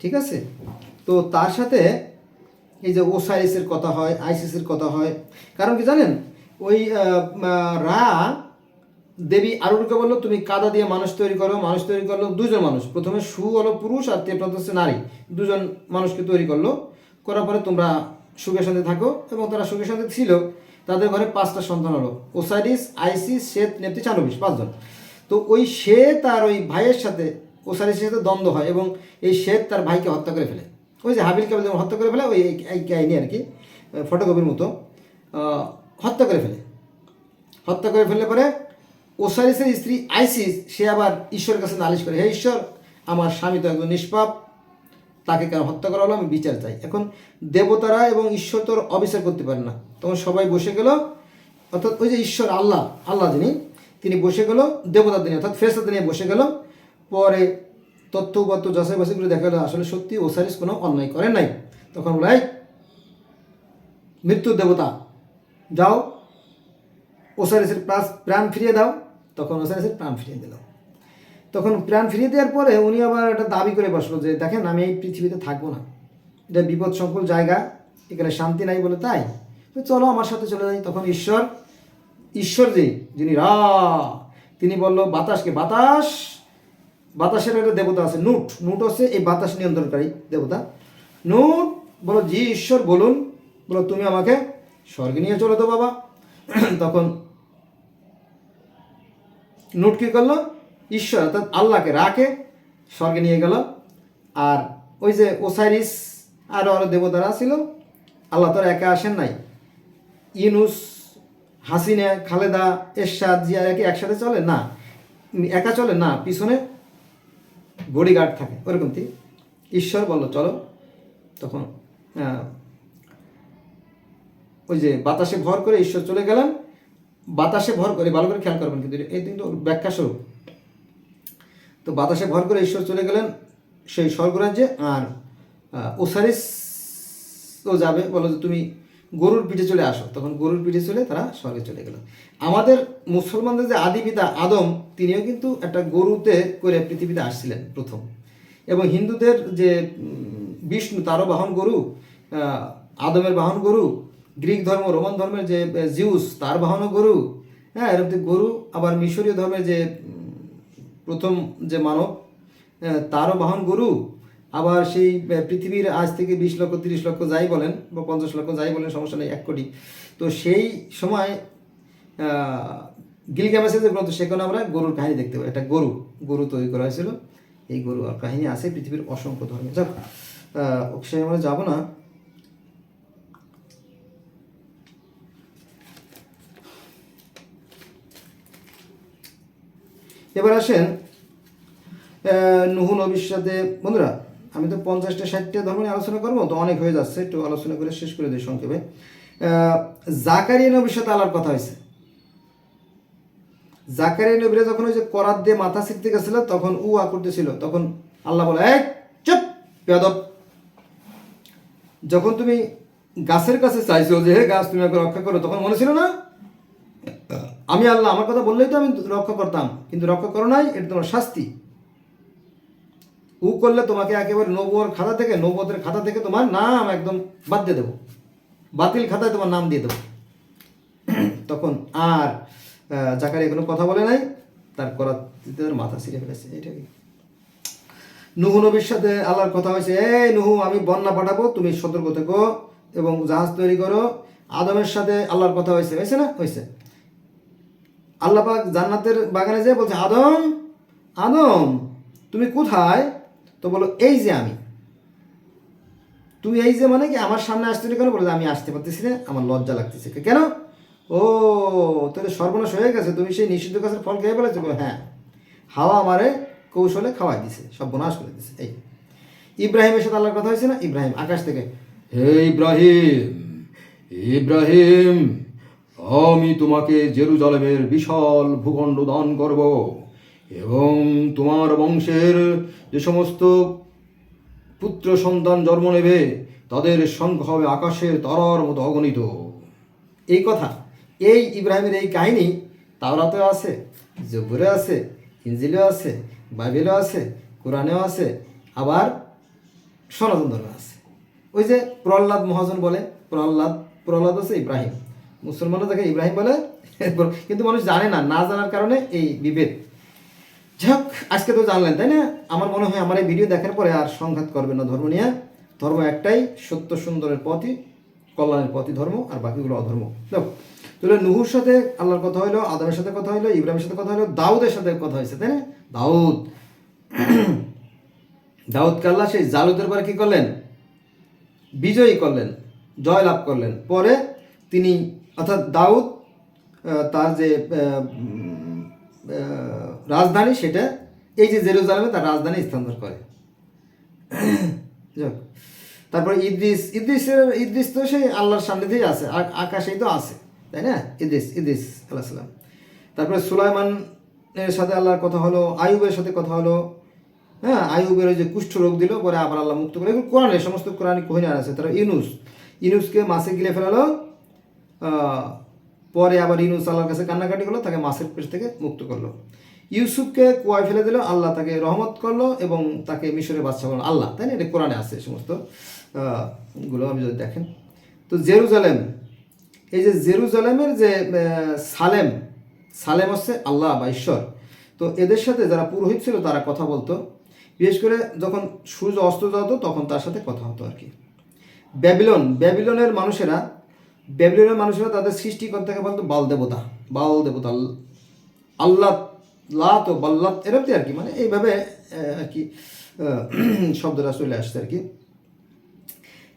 ঠিক আছে। তো তার সাথে এই যে ওসাইরিসের কথা হয়, আইসিসের কথা হয়, কারণ কি জানেন, ওই রা দেবী আরুরকে বললো তুমি কাদা দিয়ে মানুষ তৈরি করো, মানুষ তৈরি করলো দুজন মানুষ, প্রথমে সু হলো পুরুষ আর তেপ্রান্ত হচ্ছে নারী, দুজন মানুষকে তৈরি করলো, করার পরে তোমরা সুখে শান্তি থাকো, এবং তারা সুখে শান্তি ছিল। তাদের ঘরে 5টা সন্তান হলো, ওসাইরিস, আইসিস, সেত, নেপতি, চানুবিস, 5জন। তো ওই সেত আর ওই ভাইয়ের সাথে ওসাইরিসের সাথে দ্বন্দ্ব হয়, এবং এই সেত তার ভাইকে হত্যা করে ফেলে, ওই যে হাবিলকে যেমন হত্যা করে ফেলে, ওই এই কাহিনী আর কি, ফটোকপির মতো হত্যা করে ফেলে। হত্যা করে ফেললে পরে ওসাইরিসের স্ত্রী আইসিস, সে আবার ঈশ্বরের কাছে নালিশ করে, হে ঈশ্বর, আমার স্বামী তো একজন নিষ্পাপ, তাকে কেন হত্যা করা হলো, আমি বিচার চাই। এখন দেবতারা এবং ঈশ্বর তো অবিচার করতে পারে না, তখন সবাই বসে গেল, অর্থাৎ ওই যে ঈশ্বর আল্লাহ, যিনি, তিনি বসে গেল দেবতাদের নিয়ে, অর্থাৎ ফেরেশতাদের নিয়ে বসে গেল। পরে তথ্যগত যাচাই বাছাই করে দেখা গেল আসলে সত্যি ওসাইরিস কোনো অন্যায় করেন নাই। তখন বলে, এই মৃত্যুর দেবতা, যাও ওসাইরিসের প্রাণ ফিরিয়ে দাও। তখন ওসাইরিসের প্রাণ ফিরিয়ে দিল। তখন প্রাণ ফিরিয়ে দেওয়ার পরে উনি আবার একটা দাবি করে বসলো যে দেখেন, আমি এই পৃথিবীতে থাকবো না, এটা বিপদ সংকুল জায়গা, এখানে শান্তি নাই বলে, তাই তো চলো আমার সাথে চলে যাই। তখন ঈশ্বর যিনি রা, তিনি বলল বাতাসকে, বাতাসের একটা দেবতা আছে নুট হচ্ছে এই বাতাস নিয়ন্ত্রণকারী দেবতা। নুট বলো, জি ঈশ্বর বলুন, বলো তুমি আমাকে স্বর্গে নিয়ে চলো তো বাবা। তখন নুট কী করলো, ঈশ্বর অর্থাৎ আল্লাহকে, রাকে স্বর্গে নিয়ে গেল। আর ওই যে ওসাইরিস আরও দেবতারা ছিল, আল্লাহ তো একা আসেন নাই, ইউনুস, হাসিনা, খালেদা, এরশাদ, জিয়া একসাথে চলে না, একা চলে না, পিছনে বডিগার্ড থাকে, ওরকম কি ঈশ্বর বলল চলো। তখন ওই যে বাতাসে ভর করে ঈশ্বর চলে গেলেন, বাতাসে ভর করে, ভালো করে খেয়াল করবেন কিন্তু এই কিন্তু ব্যাখ্যা স্বরূপ। তো বাতাসে ভর করে ঈশ্বর চলে গেলেন সেই স্বর্গরাজ্যে, আর ওসাইরিসও যাবে, বলো যে তুমি গরুর পিঠে চলে আসো। তখন গরুর পিঠে চলে তারা স্বর্গে চলে গেল। আমাদের মুসলমানদের যে আদি পিতা আদম, তিনিও কিন্তু একটা গরুতে করে পৃথিবীতে আসছিলেন প্রথম। এবং হিন্দুদের যে বিষ্ণু, তারও বাহন গরু, আদমের বাহন গরু। গ্রিক ধর্ম, রোমান ধর্মের যে জিউস, তার বাহনও গরু। হ্যাঁ, এরকম গরু। আবার মিশরীয় ধর্মের যে প্রথম যে মানব, তারও বাহন গরু। আবার সেই পৃথিবীর আজ থেকে 20 লক্ষ 30 লক্ষ যাই বলেন বা 50 লক্ষ যাই বলেন, সমস্যা নেই, 1 কোটি। তো সেই সময় গিলগামেশের যে গ্রন্থ, সেখানে আমরা গরুর কাহিনী দেখতে পাই। একটা গরু তৈরি করা হয়েছিল, এই গরু আর কাহিনী আছে পৃথিবীর অসংখ্য ধর্মে। যাক, সে আমরা যাবো না। এবার আসেন নুহু নবীর সাথে। বন্ধুরা, আমি তো 50টা 60টা ধর্ম নিয়ে আলোচনা করবো, তো অনেক হয়ে যাচ্ছে, একটু আলোচনা করে শেষ করে দিই সংক্ষেপে। জাকারিয়া নবীর সাথে আলার কথা হয়েছে। জাকারিয়া নবীরা যখন ওই যে করাত দিয়ে মাথা ছিটতে গেছিল, তখন উয়া করতেছিল, তখন আল্লাহ বলে, এই চুপ বেয়াদব, যখন তুমি গাছের কাছে চাইছো যে হে গাছ তুমি আমাকে রক্ষা করো, তখন মনে ছিল না আমি আল্লাহ, আমার কথা বললেই তো আমি রক্ষা করতাম, কিন্তু রক্ষা করো নাই, এটা তোমার শাস্তি। হু করলে তোমাকে একেবারে নবুয়তের খাতা থেকে তোমার নাম একদম বাদ দিয়ে দেবো, বাতিল খাতায় তোমার নাম দিয়ে দেবো। তখন আর জাকারিয়া কোনো কথা বলে নাই, তার করার মাথা ছিঁড়ে ফেলেছে। এটা কি নুহু নবীর সাথে আল্লাহর কথা হয়েছে, এই নুহু আমি বন্যা পাঠাবো, তুমি সতর্ক থেকো এবং জাহাজ তৈরি করো। আদমের সাথে আল্লাহর কথা হয়েছে, হয়েছে না? হয়েছে। আল্লাহ পাক জান্নাতের বাগানে যেয়ে বলছে, আদম আদম তুমি কোথায়? তো বলো এই যে আমি। তুমি এই যে মানে কি আমার সামনে আসতে কেন? বলে আমি আসতে পারতেছি না, আমার লজ্জা লাগতেছে। কেন? ও তাহলে সর্বনাশ হয়ে গেছে, তুমি সেই নিষিদ্ধ গাছের ফল খেয়ে ফেলেছো। বলে হ্যাঁ, হাওয়া আমারে কৌশলে খাওয়াই দিছে, সব বনাশ করে দিছে। এই ইব্রাহিমের সাথে আল্লাহর কথা হয়েছে না? ইব্রাহিম আকাশ থেকে, হে ইব্রাহিম, ইব্রাহিম আমি তোমাকে জেরুজালেমের বিশাল ভূখণ্ড দান করব এবং তোমার বংশের যে সমস্ত পুত্র সন্তান জন্ম নেবে তাদের সংখ্যা হবে আকাশের তারার মতো অগণিত। এই কথা, এই ইব্রাহিমের এই কাহিনী তাওরাতেও আছে, জবুরে আছে, ইনজিলেও আছে, বাইবেলেও আছে, কোরআনেও আছে, আবার সনাতন ধর্মে আছে। ওই যে প্রহ্লাদ মহাজন বলে, প্রহ্লাদ হচ্ছে ইব্রাহিম, মুসলমানরা তাকে ইব্রাহিম বলে, কিন্তু মানুষ জানে না, না জানার কারণে এই বিভেদ। যাক, আজকে তো জানলেন, তাই না? আমার মনে হয় আমার এই ভিডিও দেখার পরে আর সংঘাত করবেন না ধর্ম নিয়ে। ধর্ম একটাই, সত্য সুন্দরের পথই, কল্যাণের পথই ধর্ম, আর বাকিগুলো অধর্ম। দেখো, তাহলে নুহুর সাথে আল্লাহর কথা হলো, আদমের সাথে কথা হলো, ইব্রাহিমের সাথে কথা হলো, দাউদের সাথে কথা হয়েছে, তাই না? দাউদকে আল্লাহ সেই জালুতের পরে কি করলেন? বিজয়ী করলেন, জয় লাভ করলেন। পরে তিনি অর্থাৎ দাউদ তার যে রাজধানী, সেটা এই যে জেরুজালেমে তার রাজধানী স্থানান্তর করে। যাক, তারপরে ইদ্রিস তো সেই আল্লাহর সান্নিধ্যেই আছে, আকাশেই তো আছে, তাই না? ইদ্রিস আলাইহিস সালাম। তারপরে সুলাইমানের সাথে আল্লাহর কথা হলো, আইয়ুবের সাথে কথা হলো। হ্যাঁ, আইয়ুবের ওই যে কুষ্ঠ রোগ দিল, পরে আবার আল্লাহ মুক্ত করে। এগুলো কোরআনে, সমস্ত কোরআনিক কাহিনী আছে। তারা ইউনুসকে মাছে গিলে ফেলালো, পরে আবার ইউনুস আল্লাহর কাছে কান্নাকাটি করলো, তাকে মাছের পেট থেকে মুক্ত করলো। ইউসুফকে কুয়ায় ফেলে দিল, আল্লাহ তাকে রহমত করলো এবং তাকে মিশরে বাদশা করলো আল্লাহ, তাই না? এটা কোরআনে আছে সমস্ত গুলো, আপনি যদি দেখেন। তো জেরুজালেম, এই যে জেরুজালেমের যে সালেম হচ্ছে আল্লাহ বা ঈশ্বর। তো এদের সাথে যারা পুরোহিত ছিল তারা কথা বলতো, বিশেষ করে যখন সূর্য অস্ত যেত তখন তার সাথে কথা হতো আর কি। ব্যাবিলনের মানুষেরা তাদের সৃষ্টিকর্তাকে বলতো বাল দেবতা, আল্লাহ লাত ও বাল্লাত, এরকম আর কি, মানে এইভাবে আর কি শব্দটা চলে আসছে আর কি।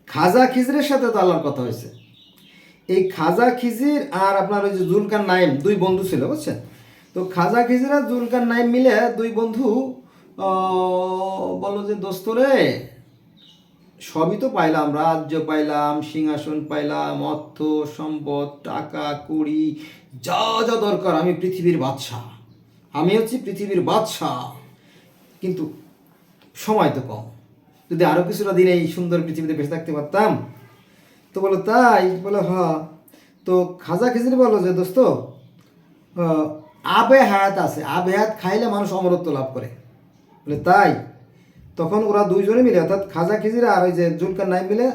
খাজা খিজরের সাথে তো আল্লাহর কথা হয়েছে। এই খাজা খিজির আর আপনার ওই যে জুলকার নাইম, দুই বন্ধু ছিল, বুঝছেন? তো খাজা খিজির আর জুলকার নাইম মিলে দুই বন্ধু বলো যে দোস্ত রে, সবই তো পাইলাম, রাজ্য পাইলাম, সিংহাসন পাইলাম, অর্থ সম্পদ, টাকা কড়ি, যা যা দরকার, আমি পৃথিবীর বাদশাহ, আমি হচ্ছি পৃথিবীর বাদশাহ, কিন্তু সময় তো কম, যদি আরও কিছুটা দিন এই সুন্দর পৃথিবীতে বেঁচে থাকতে পারতাম। তো বলো তাই? বলো হ্যাঁ। তো খাজা খিজির বলো যে দোস্ত, আবে হায়াত আছে, আবে হায়াত খাইলে মানুষ অমরত্ব লাভ করে। বলে তাই? তখন ওরা দুইজনে মিলে, অর্থাৎ খাজা খিজির আর ওই যে জুলকার নাইম মিলে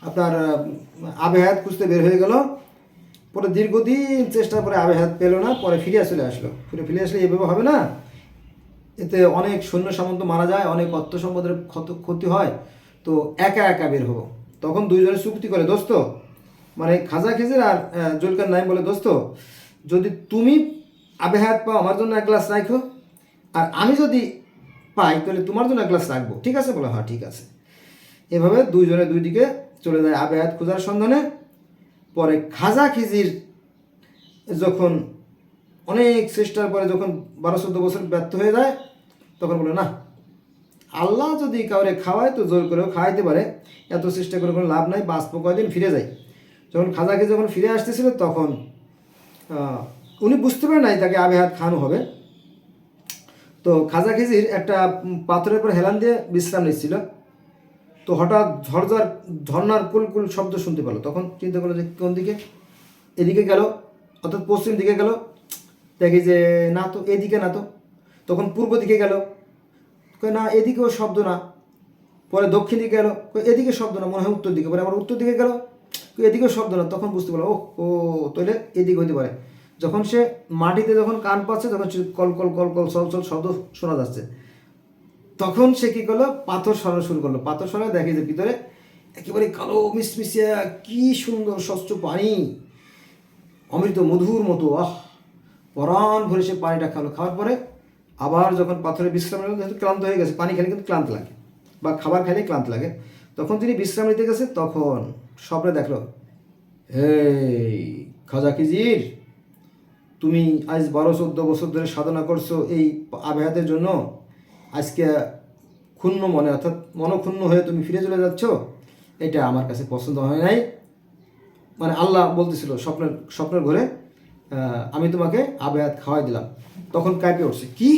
আপনার আবে হায়াত খুঁজতে বের হয়ে গেল। পরে দীর্ঘদিন চেষ্টার পরে আবে হায়াত পেল না, পরে ফিরে চলে আসলো। ফিরে আসলে এভাবে হবে না, এতে অনেক সৈন্য সামন্ত মারা যায়, অনেক অর্থ সম্পদের ক্ষতি হয়, তো একা একা বের হবো। তখন দুইজনে চুক্তি করে, দোস্ত মানে খাজা খিজির আর জুলকার নাইম বলে, দোস্ত যদি তুমি আবে হায়াত পাও আমার জন্য এক গ্লাস রাখো, আর আমি যদি পাই তাহলে তোমার জন্য এক গ্লাস রাখবো, ঠিক আছে? বলে হ্যাঁ ঠিক আছে। এভাবে দুইজনে দুই দিকে চলে যায় আবে হায়াত খোঁজার সন্ধানে। পরে খাজা খিজির যখন অনেক চেষ্টার পরে যখন 12-14 বছর ব্যর্থ হয়ে যায়, তখন বলে না, আল্লাহ যদি কাউরে খাওয়ায় তো জোর করেও খাওয়াইতে পারে, এত চেষ্টা করে কোনো লাভ নাই, বাঁচবো কয়দিন, ফিরে যাই। যখন খাজা খিজির যখন ফিরে আসতেছিল তখন উনি বুঝতে পারে নাই তাকে আবে হায়াত খাওয়ানো হবে। তো খাজা খিজির একটা পাথরের উপর হেলান দিয়ে বিশ্রাম নিচ্ছিল। তো হঠাৎ ঝর্নার কুলকুল শব্দ শুনতে পেল। তখন চিন্তা করলো যে কোন দিকে, এদিকে গেল, অর্থাৎ পশ্চিম দিকে গেল, দেখি যে না তো, এদিকে না তো। তখন পূর্ব দিকে গেল, কয় না এদিকেও শব্দ না। পরে দক্ষিণ দিকে গেল, কই এদিকে শব্দ না, মনে হয় উত্তর দিকে। পরে আবার উত্তর দিকে গেল, কই এদিকেও শব্দ না। তখন বুঝতে পারলো ও তাহলে এদিকে হইতে পারে। যখন সে মাটিতে যখন কান পাচ্ছে তখন কল কল কল কল সল সল শব্দ শোনা যাচ্ছে। তখন সে কী করলো, পাথর সরানো শুরু করলো। পাথর সরানো দেখে যে ভিতরে একেবারে কালো মিশমিশিয়া কি সুন্দর স্বচ্ছ পানি, অমৃত মধুর মতো। পরাণ ভরে সে পানিটা খাওয়ার পরে আবার যখন পাথরে বিশ্রাম নিল, যেহেতু ক্লান্ত হয়ে গেছে, পানি খেলে কিন্তু ক্লান্ত লাগে বা খাবার খেলে ক্লান্ত লাগে, তখন তিনি বিশ্রাম নিতে গেছে। তখন স্বপ্নে দেখলো, এই খাজা খিজির, তুমি আজ 12-14 বছর ধরে সাধনা করছো এই আবেহাতের জন্য, আজকে ক্ষুণ্ণ মনে অর্থাৎ মনক্ষুণ্ণ হয়ে তুমি ফিরে চলে যাচ্ছ, এটা আমার কাছে পছন্দ হয় নাই। মানে আল্লাহ বলতেছিল স্বপ্নের ঘরে, আমি তোমাকে আবেহাত খাওয়াই দিলাম। তখন কাঁপে উঠছে, কি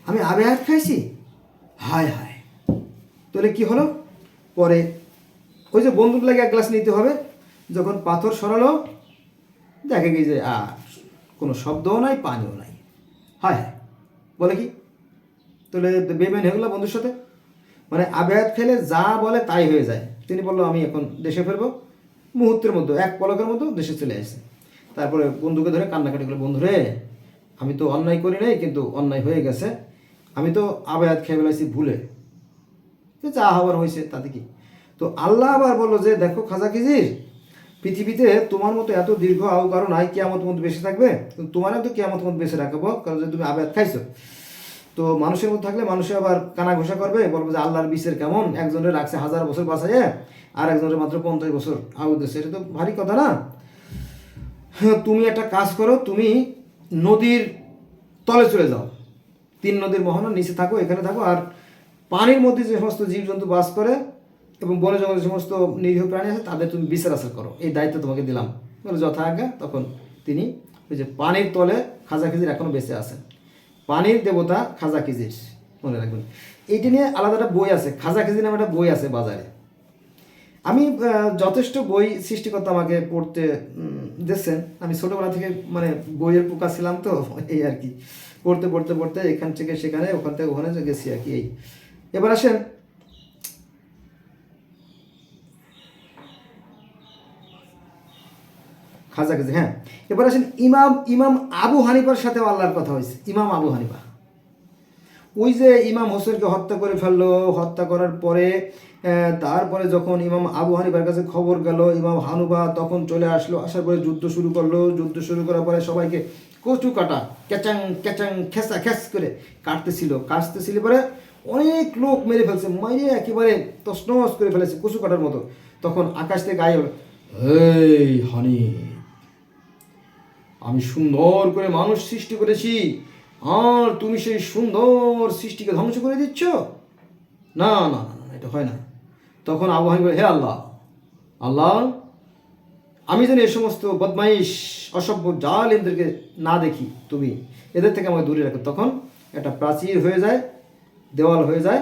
আমি আবেহাত খাইছি? হায় হায়। তাহলে কি হলো? পরে ওই যে বন্ধুর লাগে 1 গ্লাস নিতে হবে, যখন পাথর সরালো দেখে গিয়ে যে কোনো শব্দও নাই, পানিও নাই। হায় হায়, বলে কি? তাহলে বেমেন হয়ে গেল বন্ধুর সাথে। মানে আবেহাত খেলে যা বলে তাই হয়ে যায়। তিনি বললো আমি এখন দেশে ফিরবো। মুহূর্তের মধ্যে, 1 পলকের মতো দেশে চলে আসে। তারপরে বন্ধুকে ধরে কান্নাকাটি করলো, বন্ধু রে, আমি তো অন্যায় করি নাই, কিন্তু অন্যায় হয়ে গেছে, আমি তো আবেহাত খেয়ে ফেলাইছি ভুলে, যা হওয়ার হয়েছে তাতে কি। তো আল্লাহ আবার বললো যে দেখো খাজা খিজির, পৃথিবীতে তোমার মতো এত দীর্ঘ আউ কারো নাই, কিয়ামত মতো বেঁচে থাকবে, তোমার তো কিয়ামত মতো বেঁচে রাখবো, কারণ যে তুমি আবেহাত খাইছো। তো মানুষের মধ্যে থাকলে মানুষে আবার কানা ঘোষা করবে, বলবো যে আল্লাহর বিচার কেমন, একজনের রাখছে 1000 বছর বাঁচায় আর একজনের মাত্র 50 বছর আউ দিচ্ছে, এটা তো ভারী কথা না। তুমি একটা কাজ করো, তুমি নদীর তলে চলে যাও, 3 নদীর মোহনার নিচে থাকো, এখানে থাকো, আর পানির মধ্যে যে সমস্ত জীবজন্তু বাস করে এবং বনে জঙ্গলের সমস্ত নিরীহ প্রাণী আছে তাদের তুমি বিচার আচার করো, এই দায়িত্ব তোমাকে দিলাম। বলে যথা আজ্ঞা। তখন তিনি ওই যে পানির তলে খাজা খিজির এখনও বেঁচে আছেন, পানির দেবতা খাজা খিজির, মনে রাখবেন। এইটা নিয়ে আলাদা একটা বই আছে, খাজা খিজির নামে একটা বই আছে বাজারে। আমি যথেষ্ট বই সৃষ্টিকর্তা আমাকে পড়তে দিচ্ছেন। আমি ছোটোবেলা থেকে মানে বইয়ের পোকা ছিলাম, তো এই আর কি, পড়তে পড়তে পড়তে এখান থেকে সেখানে, ওখান থেকে ওখানে গেছি আর কি। এই এবার আসেন খাজা খিজির। হ্যাঁ, এবার আসেন ইমাম আবু হানিফার সাথেও আল্লাহর কথা হয়েছে। ইমাম আবু হানিফা, ওই যে ইমাম হোসেনকে হত্যা করে ফেললো, হত্যা করার পরে তারপরে যখন ইমাম আবু হানিফার কাছে খবর গেল, ইমাম হানুফা তখন চলে আসলো। আসার পরে যুদ্ধ শুরু করলো। যুদ্ধ শুরু করার পরে সবাইকে কচু কাটা, ক্যাচাং ক্যাচাং খেসা খেস করে কাটতেছিল। পরে অনেক লোক মেরে ফেলছে, মাইরে একেবারে তছনছ করে ফেলেছে কচু কাটার মতো। তখন আকাশ থেকে গায়ে হলো, এই হানিফ, আমি সুন্দর করে মানুষ সৃষ্টি করেছি, আর তুমি সেই সুন্দর সৃষ্টিকে ধ্বংস করে দিচ্ছ? না না না, এটা হয় না। তখন আবু হানিফা বলে, হে আল্লাহ, আমি যেন এই সমস্ত বদমাইশ অসভ্য জালেমদেরকে না দেখি, তুমি এদের থেকে আমাকে দূরে রাখো। তখন একটা প্রাচীর হয়ে যায়, দেওয়াল হয়ে যায়,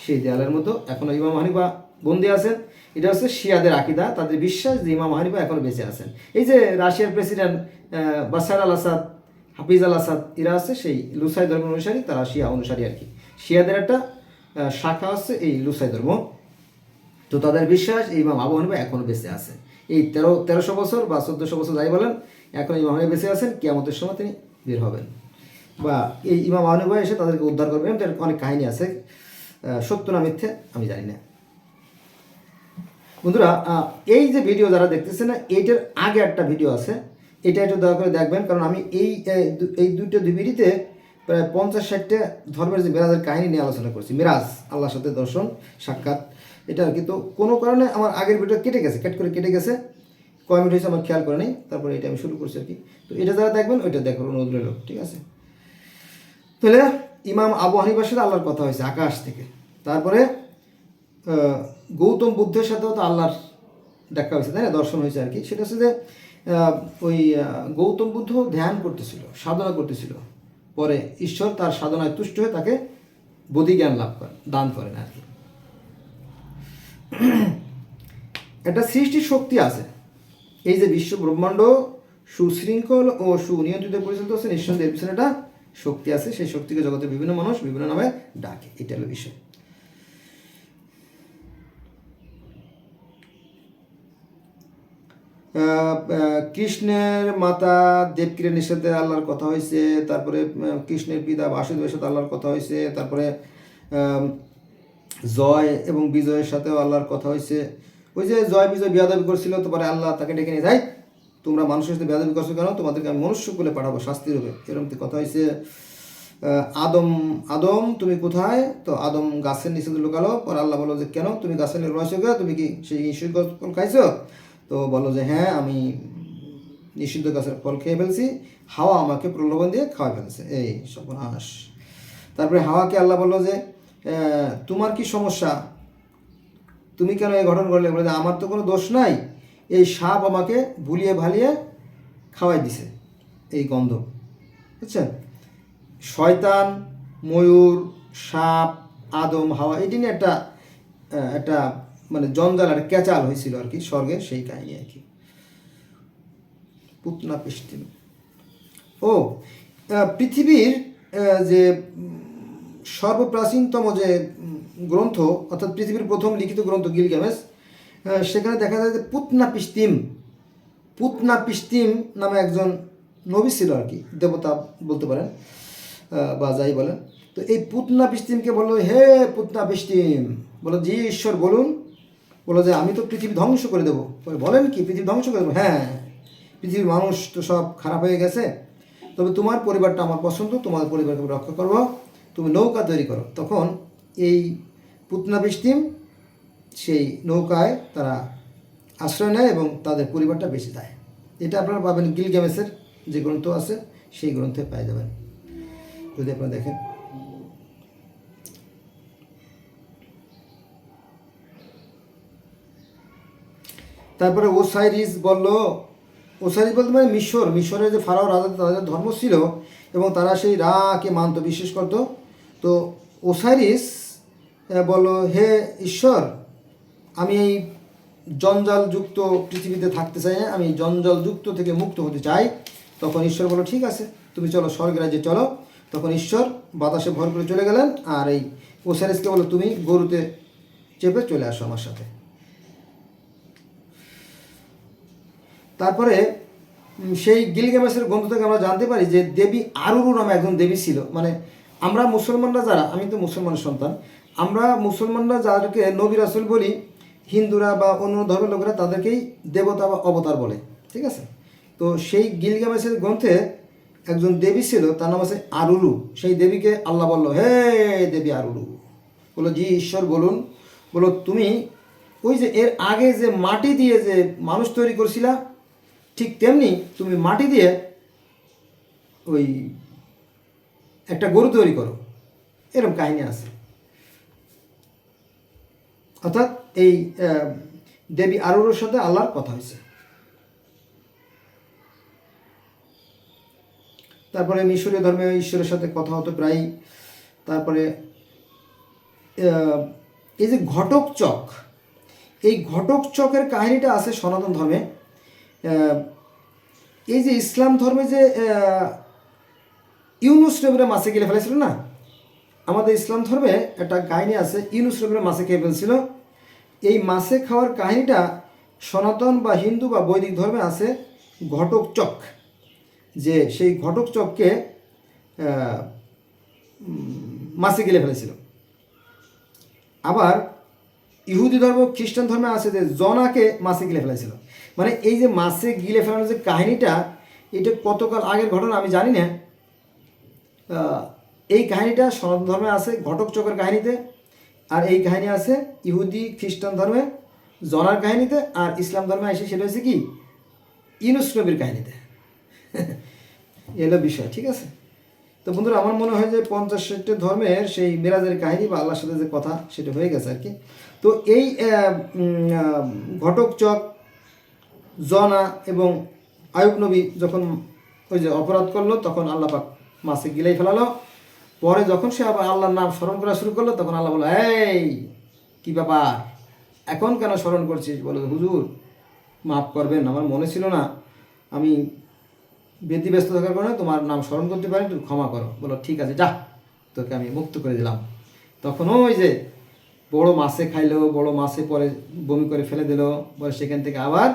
সেই দেওয়ালের মতো এখনও ইমাম হানিফা বন্দী আছেন। এটা হচ্ছে শিয়াদের আকিদা, তাদের বিশ্বাস যে ইমাম হানিফা এখনও বেঁচে আছেন। এই যে রাশিয়ার প্রেসিডেন্ট বাশার আল আসাদ, হাফিজ আল আসাদ, এরা আছে সেই লুসাই ধর্ম অনুসারী, তারা শিয়া অনুসারী আর কি। শিয়াদের একটা শাখা আছে এই লুসাই ধর্ম। তো তাদের বিশ্বাস এই ইমাম আবু হানিফা এখনও বেঁচে আছে। এই 1300 বছর বা 1400 বছর যাই বলেন, এখন ইমাম হানিফা বেঁচে আছেন, কিয়ামতের সময় তিনি বের হবেন, বা এই ইমাম আবু হানিফা এসে তাদেরকে উদ্ধার করবেন। অনেক কাহিনী আছে, সত্য না মিথ্যে আমি জানি না। বন্ধুরা, এই যে ভিডিও যারা দেখতেছে না, এইটার আগে একটা ভিডিও আছে, এটা একটু দয়া করে দেখবেন, কারণ আমি এই দুই ভিডিওতে প্রায় 50-60টা ধর্মের যে মেরাজের কাহিনী নিয়ে আলোচনা করছি। মেরাজ, আল্লাহর সাথে দর্শন সাক্ষাৎ, এটা কিন্তু কোনো কারণে আমার আগের ভিডিও কেটে গেছে, কয় মিনিট হয়েছে আমার খেয়াল করে নেই, তারপরে এটা আমি শুরু করছি আর কি। তো এটা যারা দেখবেন ওইটা দেখবেন, অনুরোধ রইল, ঠিক আছে? তাহলে ইমাম আবু হানিফার সাথে আল্লাহর কথা হয়েছে আকাশ থেকে। তারপরে গৌতম বুদ্ধের সাথেও তো আল্লাহর দেখা হয়েছে, তাই না? দর্শন হয়েছে আর কি। সেটা হচ্ছে যে ওই গৌতম বুদ্ধ ধ্যান করতেছিল, সাধনা করতেছিল, পরে ঈশ্বর তার সাধনায় তুষ্ট হয়ে তাকে বোধি জ্ঞান দান করেন আর কি। একটা সৃষ্টির শক্তি আছে। এই যে বিশ্ব ব্রহ্মাণ্ড সুশৃঙ্খল ও সুনিয়ন্ত্রিত পরিচালিত হচ্ছে, নিঃসন্দেহে এর পিছনে একটা শক্তি আছে, সেই শক্তিকে জগতে বিভিন্ন মানুষ বিভিন্ন নামে ডাকে। এটা হলো বিষয়। কৃষ্ণের মাতা দেবকীর নিষেধে আল্লাহর কথা হয়েছে, তারপরে কৃষ্ণের পিতা বাসুদেবের সাথে আল্লাহর কথা হয়েছে, তারপরে জয় এবং বিজয়ের সাথেও আল্লাহর কথা হয়েছে। ওই যে জয় বিজয় বেয়াদবি করছিল, তারপরে আল্লাহ তাকে ডেকে নিয়ে যায়, তোমরা মানুষের সাথে বেয়াদবি করছো কেন, তোমাদেরকে আমি মনুষ্য কুলে পাঠাবো, শাস্তি হবে, এরকম কথা হয়েছে। আদম তুমি কোথায়? তো আদম গাছের নিচে লুকালো, পর আল্লাহ বলো যে কেন তুমি গাছের নিচে রয়েছো, তুমি কি সেই নিষিদ্ধ ফল খাইছো? তো বলো যে হ্যাঁ, আমি নিষিদ্ধ গাছের ফল খেয়ে ফেলছি, হাওয়া আমাকে প্রলোভন দিয়ে খাওয়া ফেলছে। এই সর্বনাশ। তারপরে হাওয়াকে আল্লাহ বললো যে তোমার কি সমস্যা, তুমি কেন এই ঘটনা করলে? বলে যে আমার তো কোনো দোষ নাই, এই সাপ আমাকে ভুলিয়ে ভালিয়ে খাওয়াই দিছে এই গন্ধ, বুঝছেন? শয়তান, ময়ূর, সাপ, আদম, হাওয়া, এটি নিয়ে একটা মানে জঞ্জাল, একটা ক্যাচাল হয়েছিল আর কি স্বর্গে, সেই কাহিনী আর কি। পুতনা পিষ্টিম। ও পৃথিবীর যে সর্বপ্রাচীনতম যে গ্রন্থ, অর্থাৎ পৃথিবীর প্রথম লিখিত গ্রন্থ গিলগামেশ, সেখানে দেখা যায় যে পুতনা পিস্তিম নামে একজন নবী ছিল আর কি, দেবতা বলতে পারেন বা যাই বলেন। তো এই পুতনা পিস্তিমকে বললো, হে পুতনা পিস্তিম, বলো জি ঈশ্বর বলুন। বলো যে আমি তো পৃথিবী ধ্বংস করে দেবো। বলেন কি পৃথিবী ধ্বংস করে দেবো? হ্যাঁ, পৃথিবীর মানুষ তো সব খারাপ হয়ে গেছে, তবে তোমার পরিবারটা আমার পছন্দ, তোমার পরিবারকে রক্ষা করবো, তুমি নৌকা তৈরি করো। তখন এই পুতনা পিস্তিম সেই নৌকায় তারা আশ্রয় নেয় এবং তাদের পরিবারটা বেঁচে যায়। এটা আপনারা পাবেন গিলগামেশের যে গ্রন্থ আছে সেই গ্রন্থে পেয়ে যাবেন, যদি আপনারা দেখেন। তারপরে ওসাইরিস বলতে মানে মিশরের যে ফারাও রাজা, তাদের ধর্ম ছিল এবং তারা সেই রাকে মানত, বিশ্বাস করত। তো ওসাইরিস বলল, হে ঈশ্বর, আমি এই জঞ্জালযুক্ত পৃথিবীতে থাকতে চাই না, আমি জঞ্জালযুক্ত থেকে মুক্ত হতে চাই। তখন ঈশ্বর বলল ঠিক আছে, তুমি চলো স্বর্গের রাজ্যে চলো। তখন ঈশ্বর বাতাসে ভর করে চলে গেলেন, আর এই ওসাইরিসকে বলল তুমি গরুতে চেপে চলে আসো আমার সাথে। তারপরে সেই গিলগামেশের গ্রন্থ থেকে আমরা জানতে পারি যে দেবী আরুরু নামে একজন দেবী ছিল। মানে আমরা মুসলমানরা যারা, আমি তো মুসলমানের সন্তান, আমরা মুসলমানরা যাদেরকে নবী রাসূল বলি, হিন্দুরা বা অন্য ধর্মের লোকেরা তাদেরকেই দেবতা বা অবতার বলে, ঠিক আছে? তো সেই গিলগামেশের গ্রন্থে একজন দেবী ছিল, তার নাম আছে আরুরু। সেই দেবীকে আল্লাহ বলল, হে দেবী আরুরু, বলো জি ঈশ্বর বলুন। বলো তুমি ওই যে এর আগে যে মাটি দিয়ে যে মানুষ তৈরি করছিলা, ঠিক তেমনি তুমি মাটি দিয়ে ওই একটা গরু তৈরি করো, এরকম কাহিনী আছে। অর্থাৎ এই দেবী আরুরুর সাথে আল্লাহর কথা হয়েছে। তারপরে মিশরীয় ধর্মে ঈশ্বরের সাথে কথা হতো প্রায়। তারপরে এই যে ঘটক চক, এই ঘটক চকের কাহিনীটা আছে সনাতন ধর্মে। এই যে ইসলাম ধর্মে যে ইউনুস নবীরা মাছে গিলে ফেলেছিল না, আমাদের ইসলাম ধর্মে একটা কাহিনী আছে, ইউনুস নবীরা মাছে খেয়ে ফেলছিল। এই মাছে খাওয়ার কাহিনীটা সনাতন বা হিন্দু বা বৈদিক ধর্মে আছে ঘটক চক, যে সেই ঘটক চককে মাছে গিলে ফেলেছিল। আবার ইহুদি ধর্ম, খ্রিস্টান ধর্মে আছে যে জনাকে মাছে গিলে ফেলেছিল। মানে এই যে মাছে গিলে ফেলানোর যে কাহিনীটা, এটা কতকাল আগের ঘটনা আমি জানি না। এই কাহিনীটা সনাতন ধর্মে আছে ঘটক চকের কাহিনীতে, আর এই কাহিনী আছে ইহুদি খ্রিস্টান ধর্মে জনার কাহিনীতে, আর ইসলাম ধর্মে এসে সেটা হচ্ছে কি ইউনুস নবীর কাহিনীতে। এলো বিষয়, ঠিক আছে? তো বন্ধুরা, আমার মনে হয় যে 50-60 ধর্মের সেই মেরাজের কাহিনী বা আল্লাহর সাথে যে কথা, সেটা হয়ে গেছে আর কি। তো এই ঘটক চক, জনা এবং আয়ুব নবী যখন ওই যে অপরাধ করলো, তখন আল্লাহ পাক মাছে গিলেই ফেলালো। পরে যখন সে আবার আল্লাহর নাম স্মরণ করা শুরু করলো, তখন আল্লাহ বলল, এই কী ব্যাপার, এখন কেন স্মরণ করছিস? বলো হুজুর মাফ করবেন, আমার মনে ছিল না, আমি ব্যস্ত থাকার কারণে তোমার নাম স্মরণ করতে পারি, তুমি ক্ষমা করো। বলো ঠিক আছে, যা, তোকে আমি মুক্ত করে দিলাম। তখন ওই যে বড় মাছে খাইলো, বড় মাছে পরে বমি করে ফেলে দিল, পরে সেখান থেকে আবার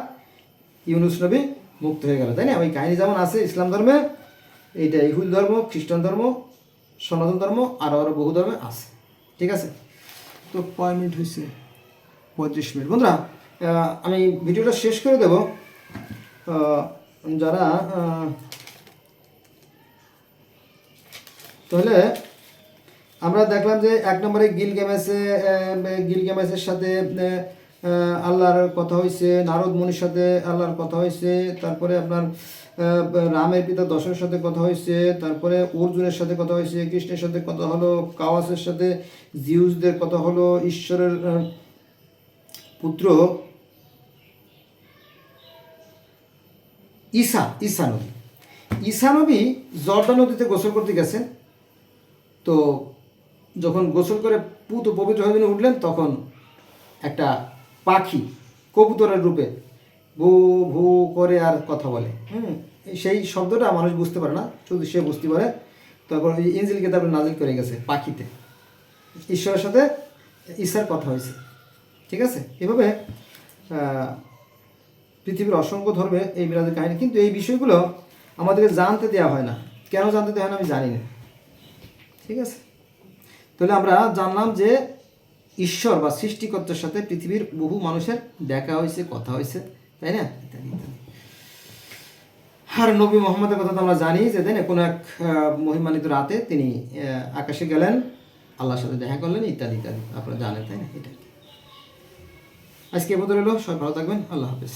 ইউনুস নবী মুক্ত হয়ে গেল, তাই না? ওই কাহিনী যেমন আছে ইসলাম ধর্মে, এইটা ইহুদি ধর্ম, খ্রিস্টান ধর্ম, সনাতন ধর্ম, আরও বহু ধর্মে আছে। ঠিক আছে, তো কয় মিনিট হয়েছে? 35 মিনিট। বন্ধুরা, আমি ভিডিওটা শেষ করে দেব। যারা তাহলে আমরা দেখলাম যে 1 নম্বরে গিলগামেশের সাথে আল্লাহর কথা হয়েছে, নারদ মুনির সাথে আল্লাহর কথা হয়েছে, তারপরে আপনার রামের পিতা দশরথের সাথে কথা হয়েছে, তারপরে অর্জুনের সাথে কথা হয়েছে, কৃষ্ণের সাথে কথা হলো, কাওয়াসের সাথে জিউসদের কথা হলো, ঈশ্বরের পুত্র ঈসা নবী জর্দান নদীতে গোসল করতে গেছেন। তো যখন গোসল করে পুত পবিত্র হয়ে উঠলেন, তখন একটা পাখি কবুতরের রূপে ভু ভু করে আর কথা বলে। সেই শব্দটা মানুষ বুঝতে পারে না, শুধু সে বুঝতে পারে। তারপর ওই ইনজিল কিতাবে নাজিল করে গেছে পাখিতে, ঈশ্বরের সাথে ঈসার কথা হয়েছে। ঠিক আছে, এভাবে পৃথিবীর অসংখ্য ধর্মে এই মিলাদের কাহিনী, কিন্তু এই বিষয়গুলো আমাদেরকে জানতে দেওয়া হয় না। কেন জানতে দেওয়া হয় না আমি জানি না। ঠিক আছে, তাহলে আমরা জানলাম যে ঈশ্বর বা সৃষ্টিকর্তার সাথে পৃথিবীর বহু মানুষের দেখা হয়েছে, কথা হয়েছে, তাই না? ইত্যাদি ইত্যাদি। আর নবী মোহাম্মদের কথা তো আমরা জানি যে, তাই না, কোনো এক মহিমান্বিত রাতে তিনি আকাশে গেলেন, আল্লাহর সাথে দেখা করলেন, ইত্যাদি ইত্যাদি আপনারা জানেন, তাই না? এটা আজকে এ পর্যন্ত রইল। সবাই ভালো থাকবেন। আল্লাহ হাফেজ।